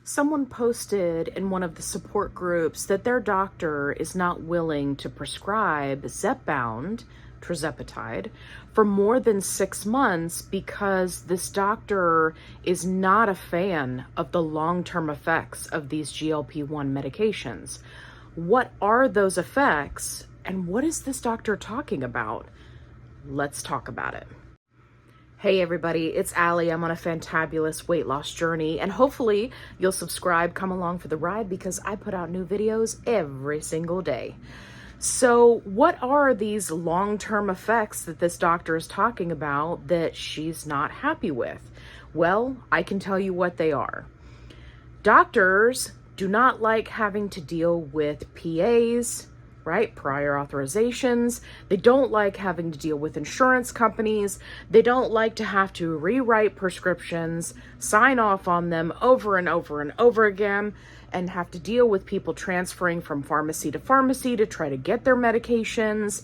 Someone posted in one of the support groups that their doctor is not willing to prescribe Zepbound, Tirzepatide, for more than 6 months because this doctor is not a fan of the long-term effects of these GLP-1 medications. What are those effects, and what is this doctor talking about? Let's talk about it. Hey everybody, it's Allie. I'm on a fantabulous weight loss journey, and hopefully you'll subscribe, come along for the ride, because I put out new videos every single day. So what are these long-term effects that this doctor is talking about that she's not happy with? Well, I can tell you what they are. Doctors do not like having to deal with PAs, right? Prior authorizations. They don't like having to deal with insurance companies. They don't like to have to rewrite prescriptions, sign off on them over and over and over again, and have to deal with people transferring from pharmacy to pharmacy to try to get their medications.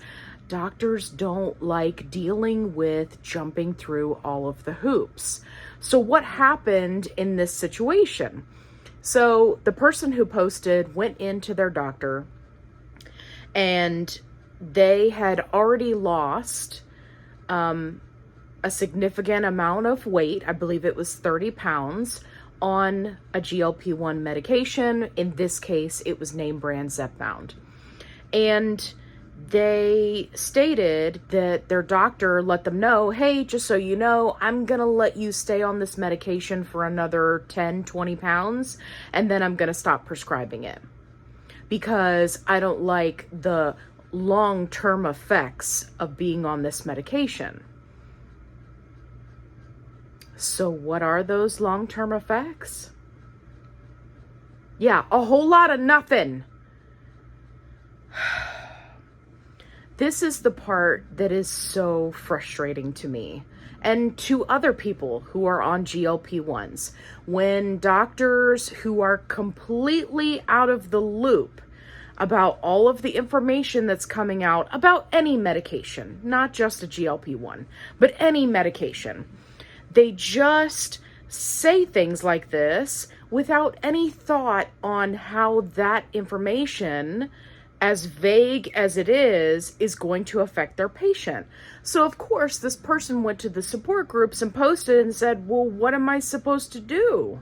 Doctors don't like dealing with jumping through all of the hoops. So what happened in this situation? So the person who posted went into their doctor, and they had already lost a significant amount of weight. I believe it was 30 pounds on a GLP-1 medication. In this case, it was name brand Zepbound. And they stated that their doctor let them know, hey, just so you know, I'm going to let you stay on this medication for another 10, 20 pounds, and then I'm going to stop prescribing it, because I don't like the long-term effects of being on this medication. So what are those long-term effects? Yeah, a whole lot of nothing. This is the part that is so frustrating to me and to other people who are on GLP-1s. When doctors who are completely out of the loop about all of the information that's coming out about any medication, not just a GLP-1, but any medication, they just say things like this without any thought on how that information, as vague as it is going to affect their patient. So of course, this person went to the support groups and posted and said, well, what am I supposed to do?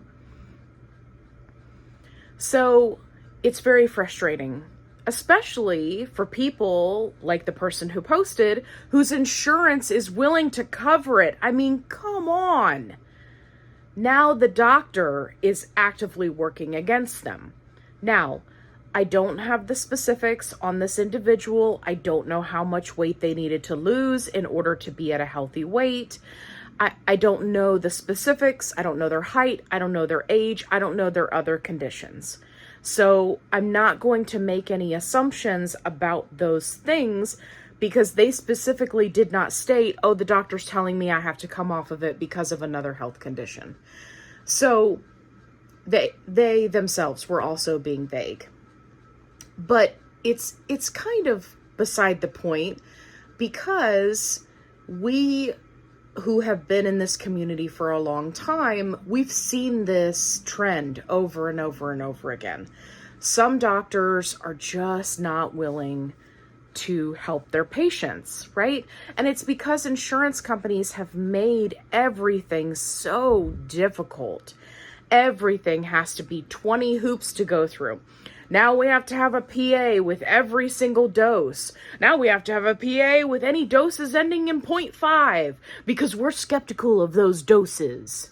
So it's very frustrating, especially for people like the person who posted, whose insurance is willing to cover it. I mean, come on. Now the doctor is actively working against them. Now, I don't have the specifics on this individual. I don't know how much weight they needed to lose in order to be at a healthy weight. I don't know the specifics. I don't know their height. I don't know their age. I don't know their other conditions. So I'm not going to make any assumptions about those things, because they specifically did not state, oh, the doctor's telling me I have to come off of it because of another health condition. So they themselves were also being vague. But it's kind of beside the point, because we who have been in this community for a long time, we've seen this trend over and over and over again. Some doctors are just not willing to help their patients, right? And it's because insurance companies have made everything so difficult. Everything has to be 20 hoops to go through. Now we have to have a PA with every single dose. Now we have to have a PA with any doses ending in 0.5 because we're skeptical of those doses.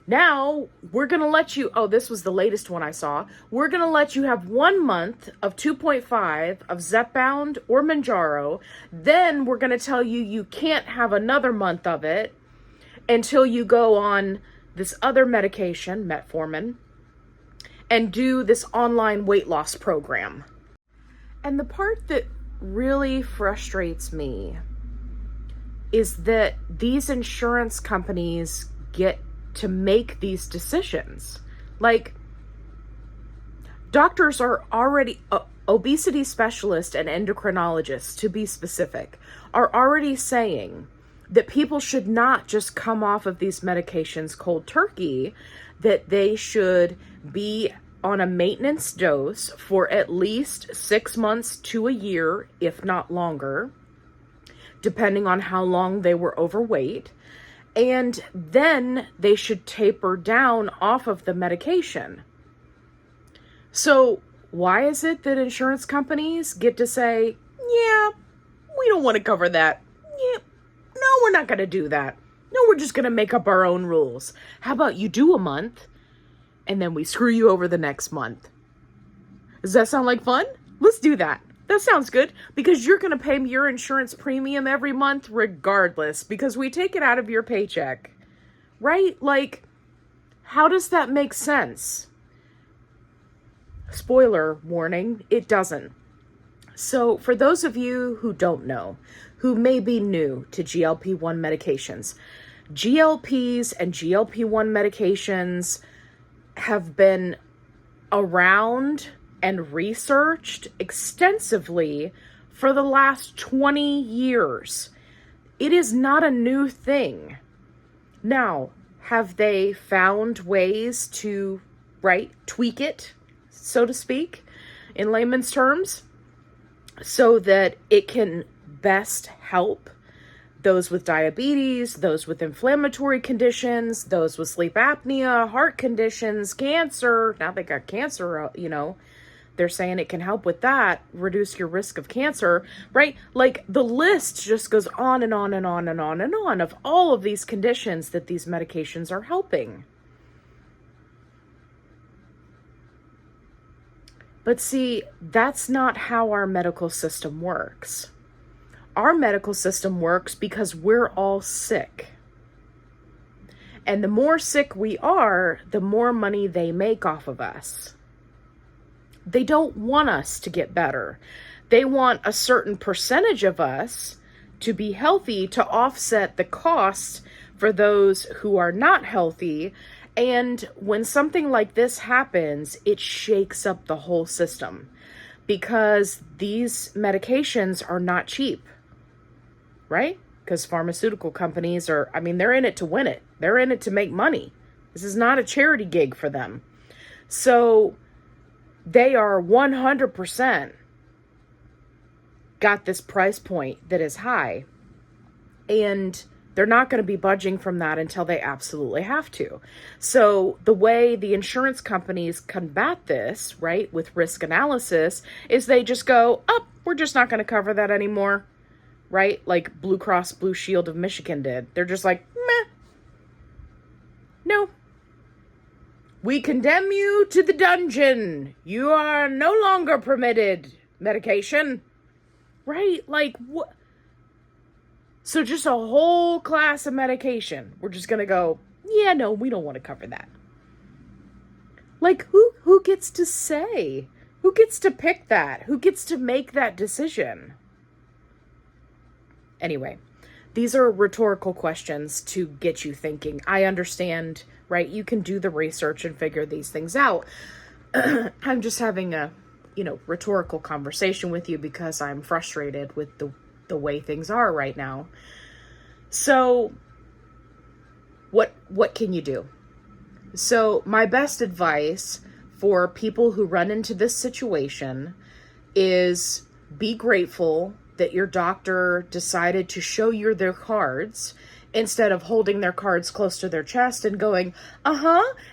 Now we're going to let you, oh, this was the latest one I saw. We're going to let you have 1 month of 2.5 of Zepbound or Mounjaro. Then we're going to tell you you can't have another month of it until you go on this other medication, metformin, and do this online weight loss program. And the part that really frustrates me is that these insurance companies get to make these decisions. Like, doctors are already, obesity specialists and endocrinologists, to be specific, are already saying that people should not just come off of these medications cold turkey, that they should be on a maintenance dose for at least 6 months to a year, if not longer, depending on how long they were overweight. And then they should taper down off of the medication. So why is it that insurance companies get to say, yeah, we don't want to cover that. Yeah, no, we're not going to do that. No, we're just going to make up our own rules. How about you do a month and then we screw you over the next month? Does that sound like fun? Let's do that. That sounds good, because you're going to pay your insurance premium every month regardless, because we take it out of your paycheck, right? Like, how does that make sense? Spoiler warning, it doesn't. So for those of you who don't know, who may be new to GLP-1 medications, GLPs and GLP-1 medications have been around and researched extensively for the last 20 years. It is not a new thing. Now, have they found ways to, tweak it, so to speak, in layman's terms, so that it can best help those with diabetes, those with inflammatory conditions, those with sleep apnea, heart conditions, cancer? Now they got cancer, they're saying it can help with that, reduce your risk of cancer, right? Like, the list just goes on and on and on and on and on of all of these conditions that these medications are helping. But see, that's not how our medical system works. Our medical system works because we're all sick. And the more sick we are, the more money they make off of us. They don't want us to get better. They want a certain percentage of us to be healthy to offset the costs for those who are not healthy. And when something like this happens, it shakes up the whole system, because these medications are not cheap, right? Because pharmaceutical companies they're in it to win it. They're in it to make money. This is not a charity gig for them. So they are 100% got this price point that is high, and they're not going to be budging from that until they absolutely have to. So the way the insurance companies combat this, right, with risk analysis, is they just go, we're just not going to cover that anymore, right? Like Blue Cross Blue Shield of Michigan did. They're just like, meh, no. We condemn you to the dungeon. You are no longer permitted medication. Right? Like, what? So just a whole class of medication. We're just going to go, yeah, no, we don't want to cover that. Like, who gets to say? Who gets to pick that? Who gets to make that decision? Anyway, these are rhetorical questions to get you thinking. I understand, right? You can do the research and figure these things out. I'm just having a, rhetorical conversation with you because I'm frustrated with the way things are right now. So what can you do? So my best advice for people who run into this situation is be grateful that your doctor decided to show you their cards instead of holding their cards close to their chest and going,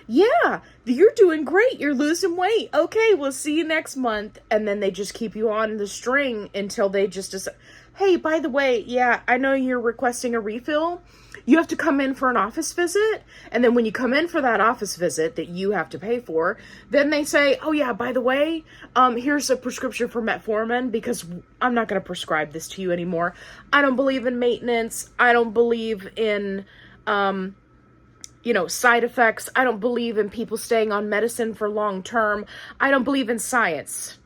yeah, you're doing great. You're losing weight. Okay, we'll see you next month. And then they just keep you on the string until they just decide, hey, by the way, yeah, I know you're requesting a refill. You have to come in for an office visit. And then when you come in for that office visit that you have to pay for, then they say, oh yeah, by the way, here's a prescription for metformin because I'm not going to prescribe this to you anymore. I don't believe in maintenance. I don't believe in, side effects. I don't believe in people staying on medicine for long term. I don't believe in science,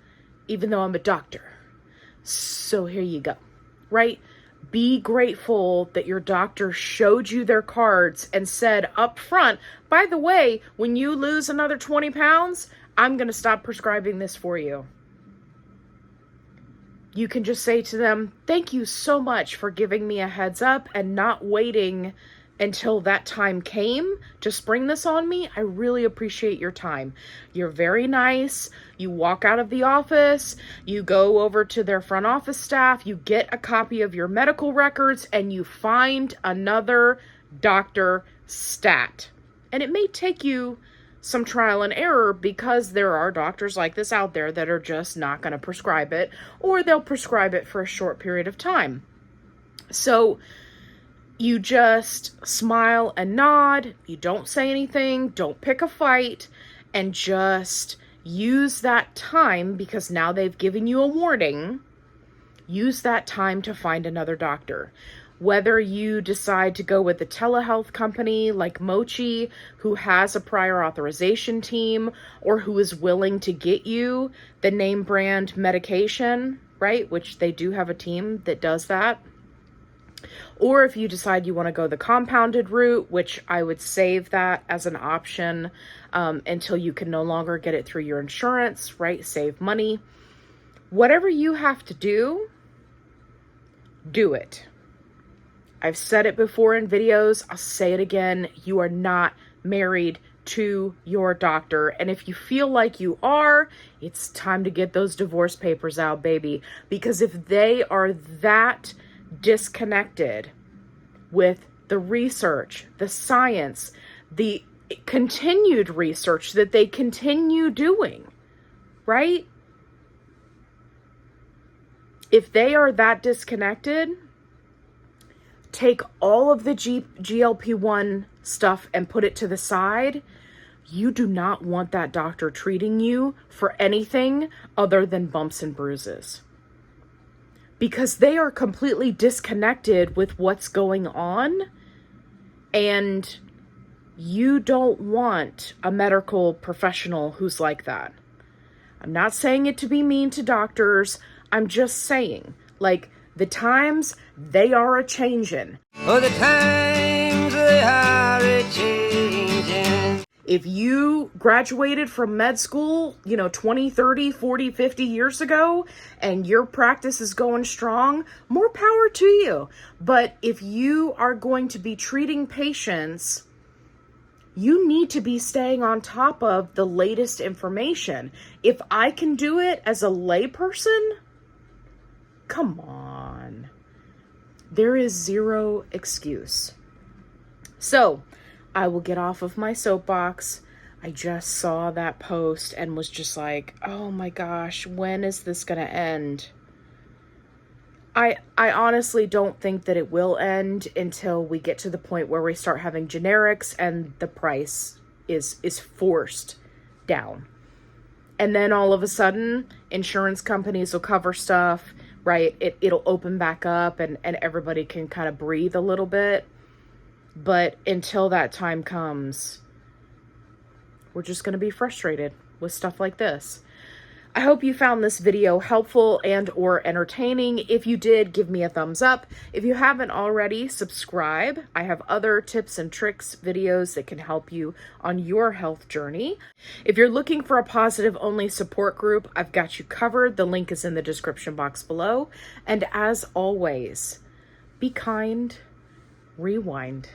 even though I'm a doctor. So here you go, right? Be grateful that your doctor showed you their cards and said up front, by the way, when you lose another 20 pounds, I'm going to stop prescribing this for you. You can just say to them, thank you so much for giving me a heads up and not waiting until that time came to spring this on me, I really appreciate your time. You're very nice. You walk out of the office, you go over to their front office staff, you get a copy of your medical records, and you find another doctor stat. And it may take you some trial and error because there are doctors like this out there that are just not going to prescribe it, or they'll prescribe it for a short period of time. So you just smile and nod, you don't say anything, don't pick a fight, and just use that time, because now they've given you a warning, use that time to find another doctor. Whether you decide to go with a telehealth company like Mochi, who has a prior authorization team, or who is willing to get you the name brand medication, right? Which they do have a team that does that. Or if you decide you want to go the compounded route, which I would save that as an option until you can no longer get it through your insurance, right? Save money. Whatever you have to do, do it. I've said it before in videos. I'll say it again. You are not married to your doctor. And if you feel like you are, it's time to get those divorce papers out, baby. Because if they are that disconnected with the research, the science, the continued research that they continue doing, right? If they are that disconnected, take all of the GLP-1 stuff and put it to the side. You do not want that doctor treating you for anything other than bumps and bruises, because they are completely disconnected with what's going on, and you don't want a medical professional who's like that. I'm not saying it to be mean to doctors. I'm just saying, like, the times, they are a-changin'. Oh, the times they are a-changin'. If you graduated from med school, 20, 30, 40, 50 years ago, and your practice is going strong, more power to you. But if you are going to be treating patients, you need to be staying on top of the latest information. If I can do it as a layperson, come on. There is zero excuse. So, I will get off of my soapbox. I just saw that post and was just like, oh my gosh, when is this going to end? I honestly don't think that it will end until we get to the point where we start having generics and the price is forced down. And then all of a sudden, insurance companies will cover stuff, right? It'll open back up and everybody can kind of breathe a little bit. But until that time comes, we're just going to be frustrated with stuff like this. I hope you found this video helpful and or entertaining. If you did, give me a thumbs up. If you haven't already, subscribe. I have other tips and tricks videos that can help you on your health journey. If you're looking for a positive-only support group, I've got you covered. The link is in the description box below. And as always, be kind, rewind.